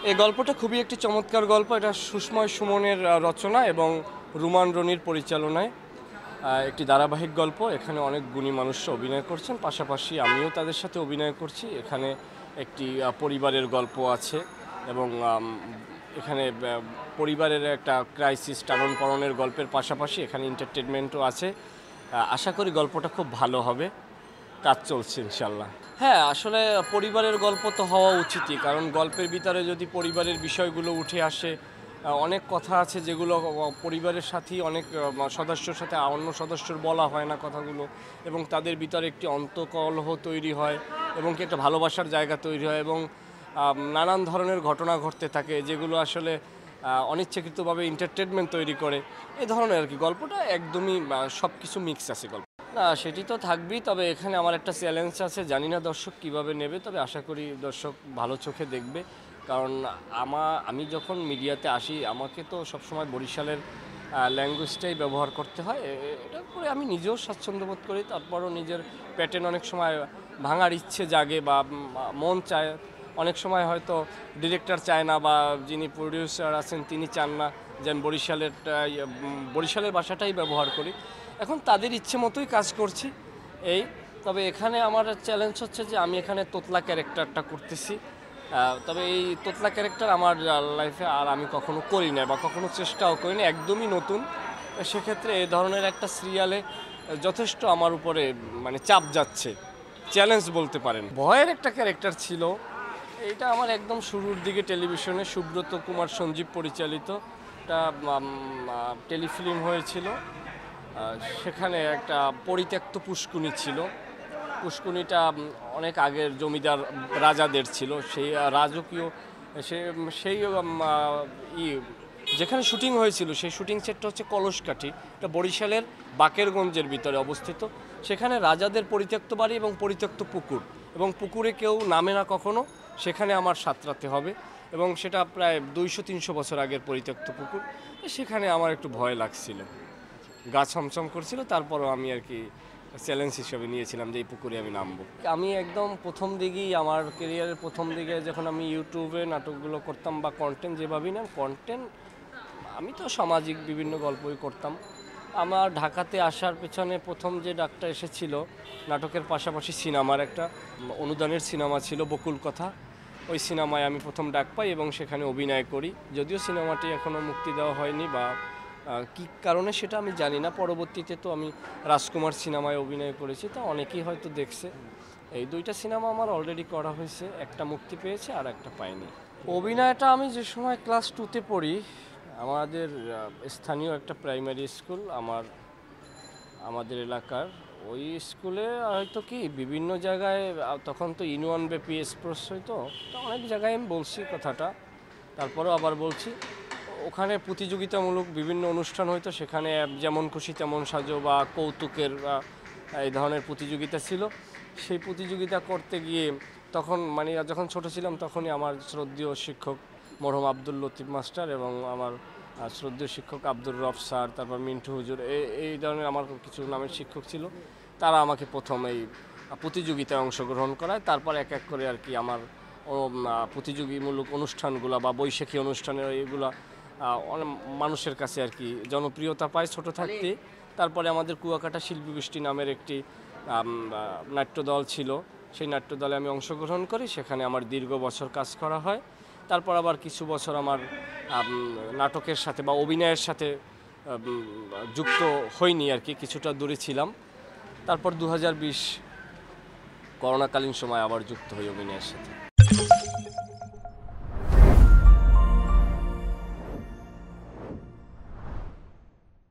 এই গল্পটা খুবই একটি চমৎকার গল্প। এটা সুস্ময় সুমনের রচনা এবং রুমান রনির পরিচালনায় একটি ধারাবাহিক গল্প। এখানে অনেক গুণী মানুষরা অভিনয় করছেন, পাশাপাশি আমিও তাদের সাথে অভিনয় করছি। এখানে একটি পরিবারের গল্প আছে এবং এখানে পরিবারের একটা ক্রাইসিস টালন পালনের গল্পের পাশাপাশি এখানে এন্টারটেনমেন্টও আছে। আশা করি গল্পটা খুব ভালো হবে। কাজ চলছে ইনশাল্লাহ। হ্যাঁ, আসলে পরিবারের গল্প তো হওয়া উচিতই, কারণ গল্পের ভিতরে যদি পরিবারের বিষয়গুলো উঠে আসে, অনেক কথা আছে যেগুলো পরিবারের সাথেই অনেক সদস্যর সাথে অন্য সদস্যর বলা হয় না কথাগুলো, এবং তাদের ভিতরে একটি অন্তকলহ তৈরি হয় এবং কি একটা ভালোবাসার জায়গা তৈরি হয় এবং নানান ধরনের ঘটনা ঘটতে থাকে যেগুলো আসলে অনিচ্ছাকৃতভাবে এন্টারটেনমেন্ট তৈরি করে। এই ধরনের আর কি গল্পটা একদমই সব কিছু মিক্স আছে গল্প। না, সেটি তো থাকবেই, তবে এখানে আমার একটা চ্যালেঞ্জ আছে। জানি না দর্শক কিভাবে নেবে, তবে আশা করি দর্শক ভালো চোখে দেখবে। কারণ আমি যখন মিডিয়াতে আসি আমাকে তো সবসময় বরিশালের ল্যাঙ্গুয়েজটাই ব্যবহার করতে হয়। এটা করে আমি নিজেও স্বাচ্ছন্দ্য বোধ করি। তারপরও নিজের প্যাটার্ন অনেক সময় ভাঙার ইচ্ছে জাগে বা মন চায়। অনেক সময় হয়তো ডিরেক্টর চায় না বা যিনি প্রডিউসার আছেন তিনি চান না যে আমি বরিশালের ভাষাটাই ব্যবহার করি। এখন তাদের ইচ্ছে মতোই কাজ করছি এই। তবে এখানে আমার চ্যালেঞ্জ হচ্ছে যে আমি এখানে তোতলা ক্যারেক্টারটা করতেছি। তবে এই তোতলা ক্যারেক্টার আমার লাইফে আর আমি কখনো করি না বা কখনো চেষ্টাও করি না, একদমই নতুন। সেক্ষেত্রে এই ধরনের একটা সিরিয়ালে যথেষ্ট আমার উপরে মানে চাপ যাচ্ছে, চ্যালেঞ্জ বলতে পারেন। ভয়ের একটা ক্যারেক্টার ছিল, এইটা আমার একদম শুরুর দিকে টেলিভিশনে সুব্রত কুমার সঞ্জীব পরিচালিত একটা টেলিফিল্ম হয়েছিল। সেখানে একটা পরিত্যক্ত পুষ্কুনি ছিল। পুষ্কুনিটা অনেক আগের জমিদার রাজাদের ছিল। সেই রাজকীয় সেই যেখানে শুটিং হয়েছিল সেই শুটিং সেটটা হচ্ছে কলসকাঠি, এটা বরিশালের বাকেরগঞ্জের ভিতরে অবস্থিত। সেখানে রাজাদের পরিত্যক্ত বাড়ি এবং পরিত্যক্ত পুকুর, এবং পুকুরে কেউ নামে না কখনো, সেখানে আমার সাঁতরাতে হবে। এবং সেটা প্রায় 200-300 বছর আগের পরিত্যক্ত পুকুর। সেখানে আমার একটু ভয় লাগছিল, গা ছমছম করছিল। তারপরও আমি আর কি চ্যালেঞ্জ হিসেবে নিয়েছিলাম যে এই পুকুরে আমি নামবো। আমি একদম প্রথম দিকেই আমার কেরিয়ারের প্রথম দিকে যখন আমি ইউটিউবে নাটকগুলো করতাম বা কন্টেন্ট যেভাবেই না কন্টেন্ট, আমি তো সামাজিক বিভিন্ন গল্পই করতাম। আমার ঢাকাতে আসার পেছনে প্রথম যে ডাকটা এসেছিল নাটকের পাশাপাশি সিনেমার একটা অনুদানের সিনেমা ছিল বকুল কথা। ওই সিনেমায় আমি প্রথম ডাক পাই এবং সেখানে অভিনয় করি। যদিও সিনেমাটি এখনও মুক্তি দেওয়া হয়নি বা কী কারণে সেটা আমি জানি না। পরবর্তীতে তো আমি রাজকুমার সিনেমায় অভিনয় করেছি, তা অনেকেই হয়তো দেখছে। এই দুইটা সিনেমা আমার অলরেডি করা হয়েছে, একটা মুক্তি পেয়েছে আর একটা পাইনি। অভিনয়টা আমি যে সময় ক্লাস 2তে পড়ি, আমাদের স্থানীয় একটা প্রাইমারি স্কুল আমাদের এলাকার, ওই স্কুলে হয়তো কি বিভিন্ন জায়গায় তখন তো ইউনিয়ন ব্যাপী স্পোর্টস হইতো, তো অনেক জায়গায় আমি বলছি কথাটা, তারপরেও আবার বলছি। ওখানে প্রতিযোগিতামূলক বিভিন্ন অনুষ্ঠান হইতো, সেখানে যেমন খুশি তেমন সাজো বা কৌতুকের এই ধরনের প্রতিযোগিতা ছিল। সেই প্রতিযোগিতা করতে গিয়ে তখন মানে যখন ছোট ছিলাম তখনই আমার শ্রদ্ধেয় শিক্ষক মরহুম আব্দুল লতিফ মাস্টার এবং আমার শ্রদ্ধেয় শিক্ষক আব্দুর রফ স্যার, তারপর মিন্টু হুজুর, এই ধরনের আমার কিছু নামের শিক্ষক ছিল। তারা আমাকে প্রথম এই প্রতিযোগিতায় অংশগ্রহণ করায়। তারপর এক এক করে আর কি আমার প্রতিযোগীমূলক অনুষ্ঠানগুলো বা বৈশাখী অনুষ্ঠানের এইগুলা অনেক মানুষের কাছে আর কি জনপ্রিয়তা পায় ছোট থাকতে। তারপরে আমাদের কুয়াকাটা শিল্পী গোষ্ঠী নামের একটি নাট্যদল ছিল, সেই নাট্যদলে আমি অংশগ্রহণ করি। সেখানে আমার দীর্ঘ বছর কাজ করা হয়। তারপর আবার কিছু বছর আমার নাটকের সাথে বা অভিনয়ের সাথে যুক্ত হইনি আর কি, কিছুটা দূরে ছিলাম। তারপর 2020 করোনাকালীন সময় আবার যুক্ত হই অভিনয়ের সাথে।